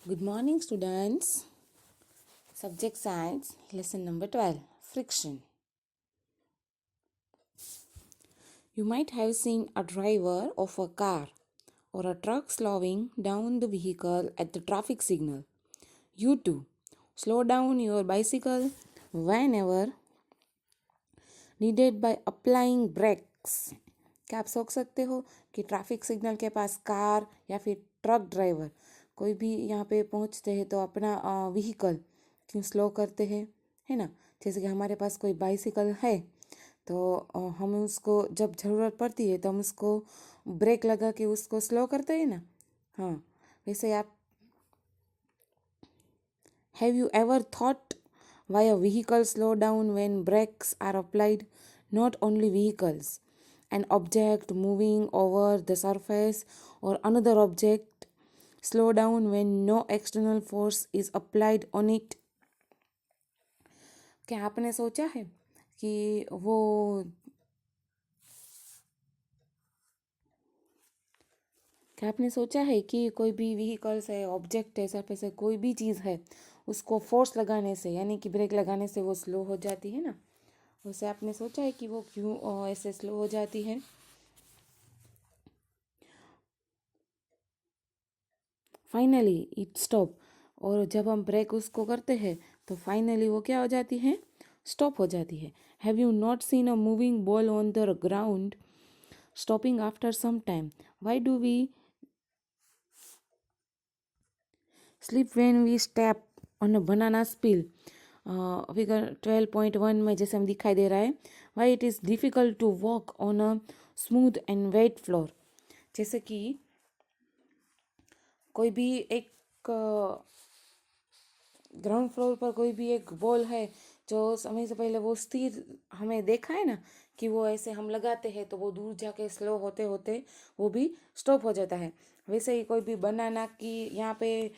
Good morning, students. Subject Science, lesson number 12 Friction. You might have seen a driver of a car or a truck slowing down the vehicle at the traffic signal. You too. Slow down your bicycle whenever needed by applying brakes. क्या आप सोच सकते हो कि traffic signal के पास car या फिर truck driver कोई भी यहाँ पे पहुँचते हैं तो अपना व्हीकल क्यों स्लो करते हैं, है ना। जैसे कि हमारे पास कोई बाइसिकल है तो हम उसको जब ज़रूरत पड़ती है तो हम उसको ब्रेक लगा के उसको स्लो करते हैं ना। हाँ, वैसे आप have you ever thought why a vehicle slow down when brakes are applied? Not only vehicles, an object moving over the surface or another object slow down when no external force is applied on it. क्या आपने सोचा है कि वो क्या आपने सोचा है कि कोई भी व्हीकल्स है, ऑब्जेक्ट है, सरफेस है, कोई भी चीज़ है, उसको फोर्स लगाने से यानी कि ब्रेक लगाने से वो स्लो हो जाती है ना। वैसे आपने सोचा है कि वो क्यों ऐसे स्लो हो जाती है। Finally it stop. और जब हम ब्रेक उसको करते हैं तो फाइनली वो क्या हो जाती है, स्टॉप हो जाती है। Have you not seen a moving ball on the ground stopping after some time? Why do we slip when we step on a banana peel? Figure 12.1 में जैसे हम दिखाई दे रहा है, why it is difficult to walk on a smooth and wet floor. जैसे कि कोई भी एक ग्राउंड फ्लोर पर कोई भी एक बॉल है जो समय से पहले वो स्थिर हमें देखा है ना कि वो ऐसे हम लगाते हैं तो वो दूर जाके स्लो होते होते वो भी स्टॉप हो जाता है। वैसे ही कोई भी बनाना की यहाँ पे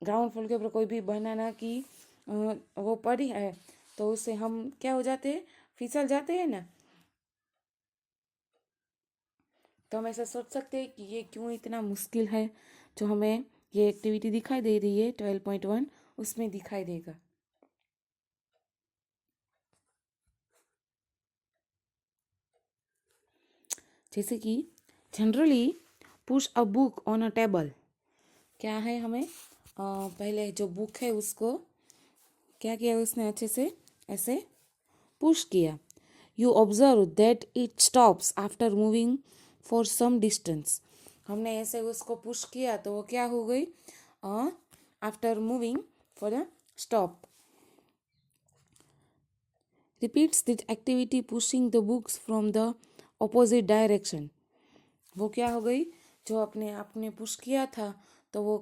ग्राउंड फ्लोर के ऊपर कोई भी बनाना की वो पड़ी है तो उससे हम क्या हो जाते हैं, फिसल जाते हैं ना। तो हम ऐसा सोच सकते हैं कि ये क्यों इतना मुश्किल है। जो हमें ये एक्टिविटी दिखाई दे रही है 12.1 उसमें दिखाई देगा। जैसे कि generally push a book on a table. क्या है, हमें पहले जो बुक है उसको क्या किया उसने, अच्छे से ऐसे पुश किया। You observe that it stops after moving for some distance. हमने ऐसे उसको पुश किया तो वो क्या हो गई, after moving for a stop. Repeats this activity pushing the books from the opposite direction. वो क्या हो गई, जो अपने आपने पुश किया था तो वो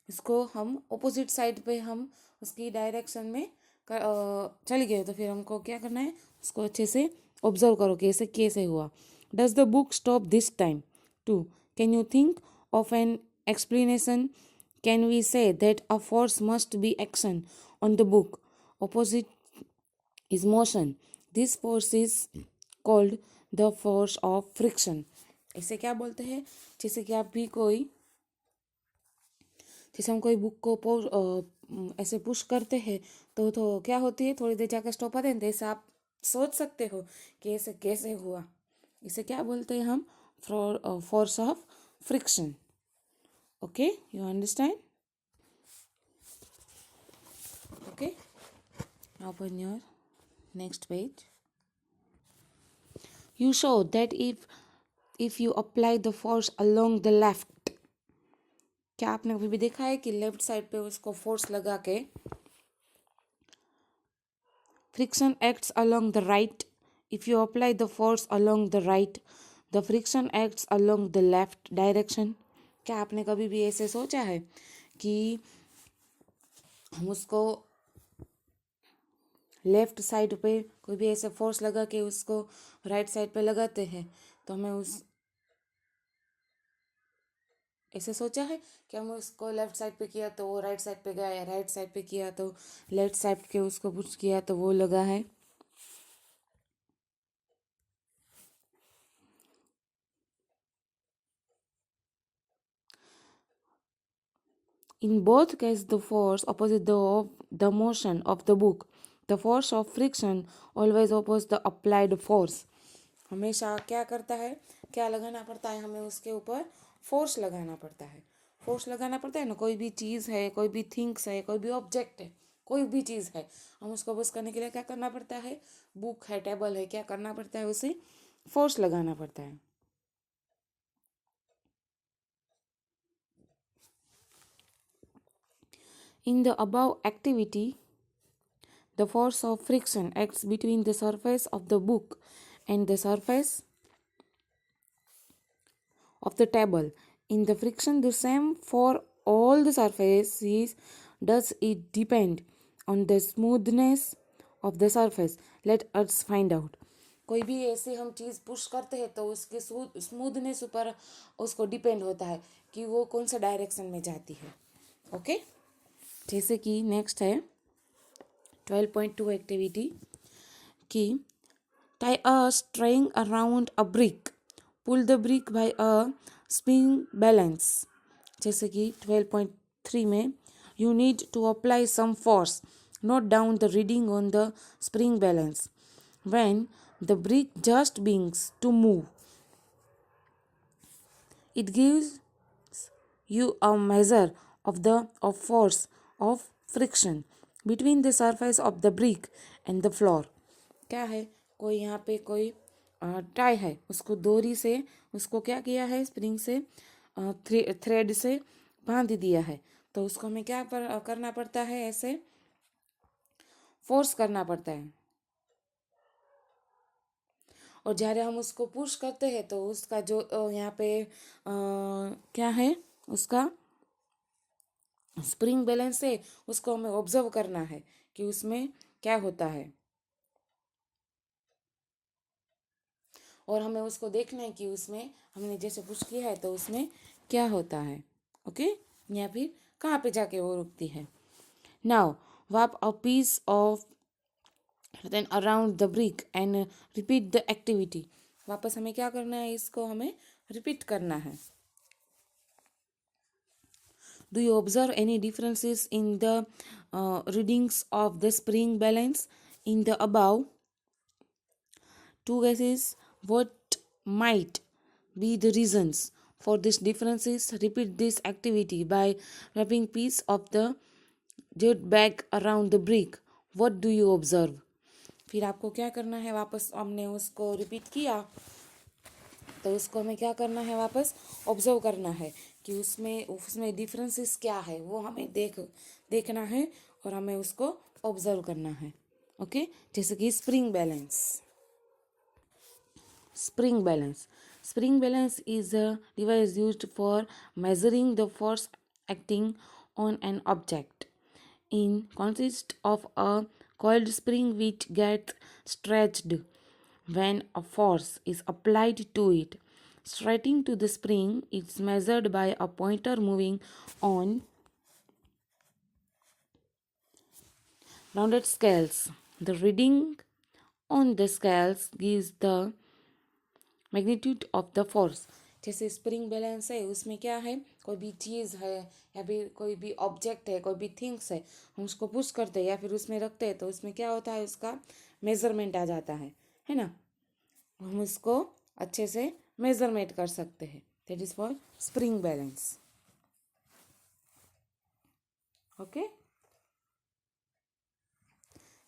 इसको हम ऑपोजिट साइड पे हम उसकी डायरेक्शन में चले गए। तो फिर हमको क्या करना है, उसको अच्छे से ऑब्जर्व करो कि ऐसे कैसे हुआ। Does the book stop this time too? Can you think of an explanation? Can we say that a force must be action on the book opposite is motion? This force is called the force of friction. इसे क्या बोलते हैं, जैसे कि आप भी कोई, जैसे हम कोई बुक को ऐसे पुश करते हैं तो क्या होती है, थोड़ी देर जाकर स्टॉप आते हैं। जैसे आप सोच सकते हो कि ऐसे कैसे हुआ। इसे क्या बोलते हैं हम, force of friction. Okay, you understand? Okay, open your next page. You show that if you apply the force along the left, क्या आपने कभी भी देखा है कि लेफ्ट साइड पे उसको फोर्स लगा के friction acts along the right? If you apply the force along the right, the friction acts along the left direction. क्या आपने कभी भी ऐसे सोचा है कि हम उसको लेफ्ट साइड पे कोई भी ऐसे फोर्स लगा के उसको राइट साइड पे लगाते हैं तो हमें उस ऐसे सोचा है कि हम उसको लेफ्ट साइड पे किया तो वो राइट साइड पे गया, या राइट साइड पे किया तो लेफ्ट साइड के उसको पुश किया तो वो लगा है। In both cases, the force opposite the motion of the book. The force of friction always opposes the applied force. हमेशा क्या करता है, क्या लगाना पड़ता है, हमें उसके ऊपर फोर्स लगाना पड़ता है। फोर्स लगाना पड़ता है ना, कोई भी चीज़ है, कोई भी थिंग्स है, कोई भी ऑब्जेक्ट है, कोई भी चीज़ है, हम उसको बस करने के लिए क्या करना पड़ता है, बुक है, टेबल है, क्या करना पड़ता है, उसे फोर्स लगाना पड़ता है। In the above activity, the force of friction acts between the surface of the book and the surface of the table. In the friction, the same for all the surfaces. Does it depend on the smoothness of the surface? Let us find out. कोई भी ऐसी हम चीज़ push करते हैं तो उसके smoothness ऊपर उसको डिपेंड होता है कि वो कौन सा डायरेक्शन में जाती है। ओके, जैसे कि नेक्स्ट है 12.2 एक्टिविटी की tie a string around a brick, pull the brick by a spring balance। जैसे कि 12.3 में you need to apply some force, note down the reading on the spring balance when the brick just begins to move, it gives you a measure of force of friction between the surface of the brick and the floor। क्या है, कोई यहाँ पे कोई tie है, उसको डोरी से उसको क्या किया है, स्प्रिंग से थ्रेड से बांध दिया है, तो उसको हमें क्या करना पड़ता है, ऐसे फोर्स करना पड़ता है। और जયારે हम उसको पुश करते हैं तो उसका जो यहाँ पे क्या है, उसका स्प्रिंग बैलेंस है, उसको हमें ऑब्जर्व करना है कि उसमें क्या होता है, और हमें उसको देखना है कि उसमें हमने जैसे पुश किया है तो उसमें क्या होता है। ओके, या फिर कहाँ पे जाके वो रुकती है। Now wrap a piece of then around the brick and repeat the activity। वापस हमें क्या करना है, इसको हमें रिपीट करना है। Do you observe any differences in the readings of the spring balance in the above two cases? What might be the reasons for these differences? Repeat this activity by wrapping piece of the jute bag around the brick. What do you observe? फिर आपको क्या करना है, वापस हमने उसको repeat किया तो उसको हमें क्या करना है, वापस ऑब्जर्व करना है कि उसमें उसमें डिफरेंसेस क्या है, वो हमें देखना है और हमें उसको ऑब्जर्व करना है। ओके, जैसे कि spring balance. Spring balance, spring balance is a device used for measuring the force acting on an object. In consists of a coiled spring which gets stretched when a force is applied to it. Stretching to the spring is measured by a pointer moving on rounded scales. The reading on the scales gives the magnitude of the force. जैसे spring balance है, उसमें क्या है, कोई भी चीज़ है या फिर कोई भी ऑब्जेक्ट है, कोई भी थिंग्स है, हम उसको पुश करते हैं या फिर उसमें रखते हैं तो उसमें क्या होता है, उसका मेज़रमेंट आ जाता है ना, हम उसको अच्छे से मेज़रमेंट कर सकते हैं। That is for spring balance. Okay,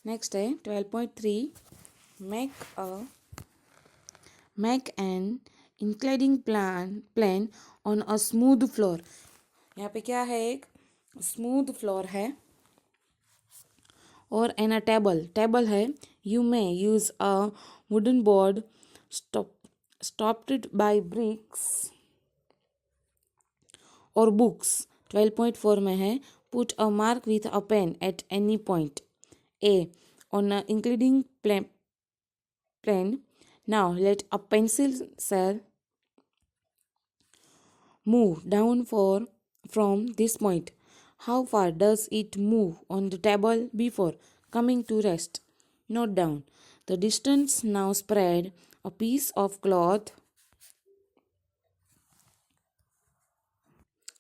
next है 12.3 make a Make an inclined plane on a smooth floor। यहाँ पे क्या है, एक स्मूथ फ्लोर है और एन अ टेबल है। You may use a wooden board stopped by bricks और बुक्स। 12.4 में है put a mark with a pen at any point A on including plane। Now let a pencil cell move down from this point. How far does it move on the table before coming to rest? Note down the distance. Now spread a piece of cloth।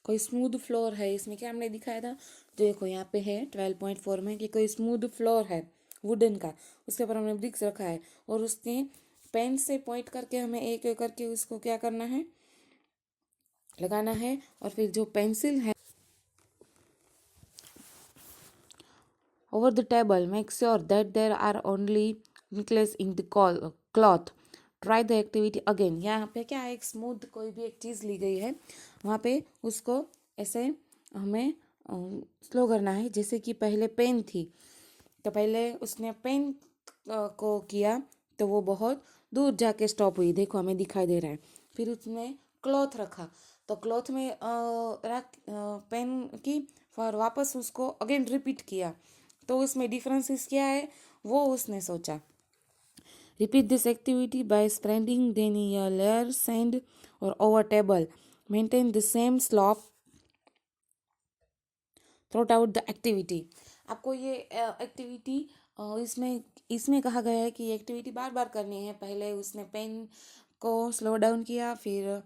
कोई smooth floor है, इसमें क्या हमने दिखाया था, जो देखो यहाँ पे है 12.4 में कि कोई स्मूथ फ्लोर है वुडन का, उसके ऊपर हमने ब्रिक्स रखा है और उसके पेन से पॉइंट करके हमें एक एक करके उसको क्या करना है, लगाना है। और फिर जो पेंसिल है over the table, make sure that there are only wrinkles in the cloth. Try the activity again. यहाँ पे क्या है, एक स्मूथ कोई भी एक चीज़ ली गई है, वहाँ पे उसको ऐसे हमें स्लो करना है। जैसे कि पहले पेन थी, तो पहले उसने पेन को किया तो वो बहुत दूर जाके स्टॉप हुई, देखो हमें दिखाई दे रहा है। फिर उसने क्लॉथ रखा, तो क्लॉथ में रख पेन की, फिर वापस उसको अगेन रिपीट किया, तो उसमें डिफरेंसेस क्या है वो उसने सोचा। Repeat this activity by spreading then in layer sand और over table, maintain the same slope throughout the activity. आपको ये एक्टिविटी इसमें इसमें कहा गया है कि ये एक्टिविटी बार बार करनी है। पहले उसने पेन को स्लो डाउन किया, फिर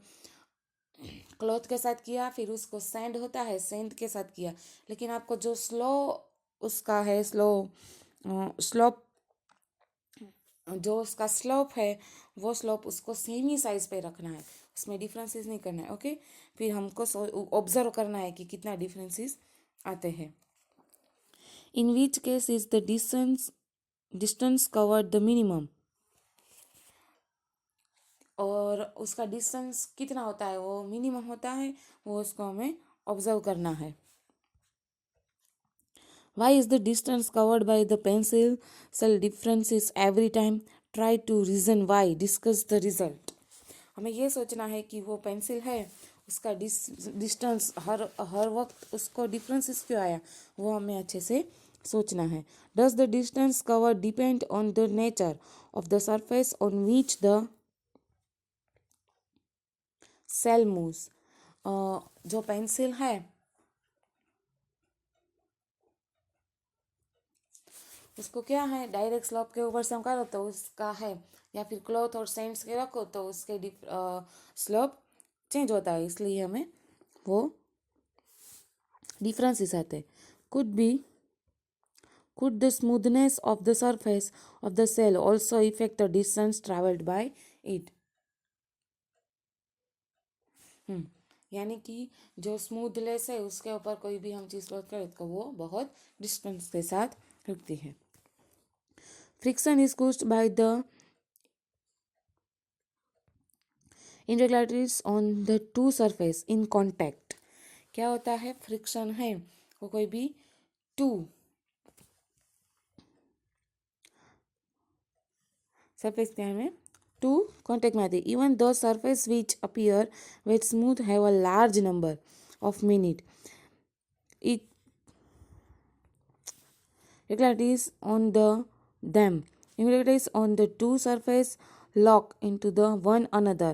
क्लॉथ के साथ किया, फिर उसको सैंड होता है सैंड के साथ किया। लेकिन आपको जो स्लो उसका है स्लोप, जो उसका स्लोप है वो स्लोप उसको सेम ही साइज पे रखना है, उसमें डिफरेंसेस नहीं करना है। ओके, फिर हमको ऑब्जर्व करना है कि कितना डिफरेंसेस आते हैं। In which case is the distance covered the minimum, और उसका डिस्टेंस कितना होता है वो मिनिमम होता है, वो उसको हमें ऑब्जर्व करना है। Why is the distance covered by the pencil cell differences every time? Try to reason why. Discuss the result. हमें ये सोचना है कि वो पेंसिल है, उसका डिस्टेंस हर वक्त उसको डिफरेंसेस क्यों आया, वो हमें अच्छे से सोचना है। Does the distance covered depend on the nature of the surface on which the cell moves? जो पेंसिल है उसको क्या है, डायरेक्ट स्लोप के ऊपर से हम करो तो उसका है, या फिर क्लॉथ और सेंट्स के रखो तो उसके स्लोप चेंज होता है, इसलिए हमें वो डिफरेंसेस आते हैं। Could the smoothness of the surface of the cell also affect the distance travelled by it. यानी कि जो स्मूथनेस है उसके ऊपर कोई भी हम चीज़ क्लोथ करें तो वो बहुत डिस्टेंस के साथ रुकती है। Friction is caused by the irregularities on the two surface in contact। क्या होता है, फ्रिक्शन है वो कोई भी टू सरफेस क्या है टू कॉन्टेक्ट में आती है। Even though surface which appear with smooth have a large number of minute it irregularities on irregularities on the two surface lock into the one another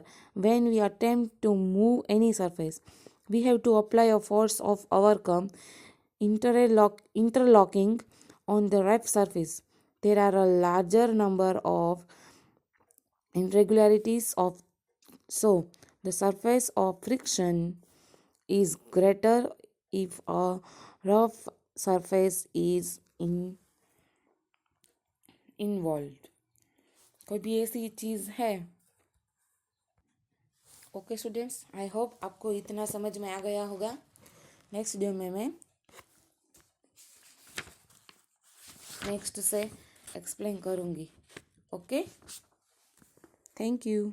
when we attempt to move any surface. We have to apply a force of overcome interlocking on the rough surface. There are a larger number of irregularities of so the surface of friction is greater if a rough surface is involved। कोई भी ऐसी चीज़ है। Okay students, I hope आपको इतना समझ में आ गया होगा। नेक्स्ट वीडियो में मैं नेक्स्ट से एक्सप्लेन करूँगी। Okay, thank you.